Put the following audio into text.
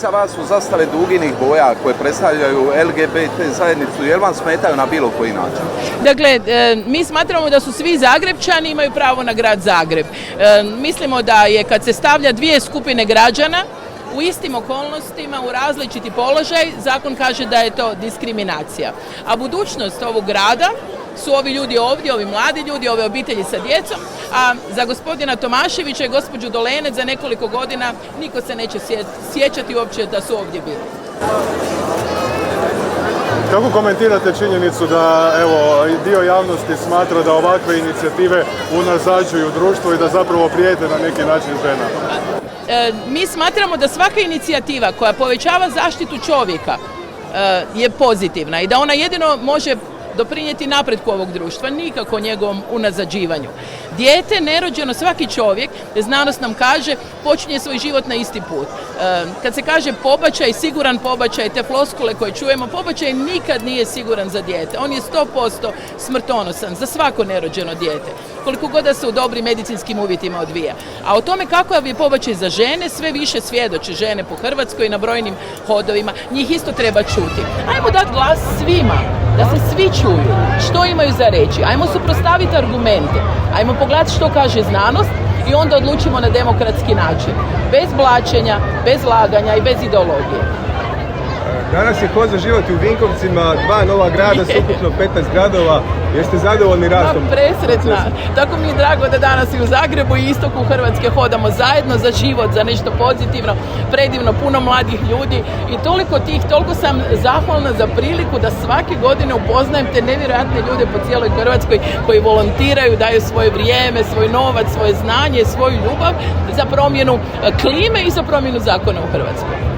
iza vas su zastave duginih boja koje predstavljaju LGBT zajednicu, jel vam smetaju na bilo koji način? Dakle, mi smatramo da su svi Zagrepčani imaju pravo na grad Zagreb. Mislimo da je kad se stavlja dvije skupine građana u istim okolnostima, u različiti položaj, zakon kaže da je to diskriminacija. A budućnost ovog grada su ovi ljudi ovdje, ovi mladi ljudi, ove obitelji sa djecom, a za gospodina Tomaševića i gospođu Dolenec za nekoliko godina niko se neće sjećati uopće da su ovdje bili. Kako komentirate činjenicu da evo, dio javnosti smatra da ovakve inicijative unazađuju društvo i da zapravo prijete na neki način ženama? Mi smatramo da svaka inicijativa koja povećava zaštitu čovjeka je pozitivna i da ona jedino može doprinijeti napretku ovog društva, nikako njegovom unazađivanju. Dijete, nerođeno, svaki čovjek, znanost nam kaže, počinje svoj život na isti put. Kad se kaže pobačaj, siguran pobačaj, te floskule koje čujemo, pobačaj nikad nije siguran za dijete. On je 100% smrtonosan za svako nerođeno dijete, koliko god da se u dobrim medicinskim uvjetima odvija. A o tome kako je pobačaj za žene, sve više svjedoče žene po Hrvatskoj na brojnim hodovima. Njih isto treba čuti. Ajmo dati glas svima, da se svi čuju, što imaju za reći. Ajmo suprotstaviti argumente, ajmo pogledati što kaže znanost i onda odlučimo na demokratski način. Bez blaćenja, bez laganja i bez ideologije. Danas je Hod za život u Vinkovcima, 2 nova grada, ukupno 15 gradova. Jeste zadovoljni rastom? Presretna. Tako mi je drago da danas i u Zagrebu i istoku Hrvatske hodamo zajedno za život, za nešto pozitivno, predivno, puno mladih ljudi i toliko sam zahvalna za priliku da svake godine upoznajem te nevjerojatne ljude po cijeloj Hrvatskoj koji volontiraju, daju svoje vrijeme, svoj novac, svoje znanje, svoju ljubav za promjenu klime i za promjenu zakona u Hrvatskoj.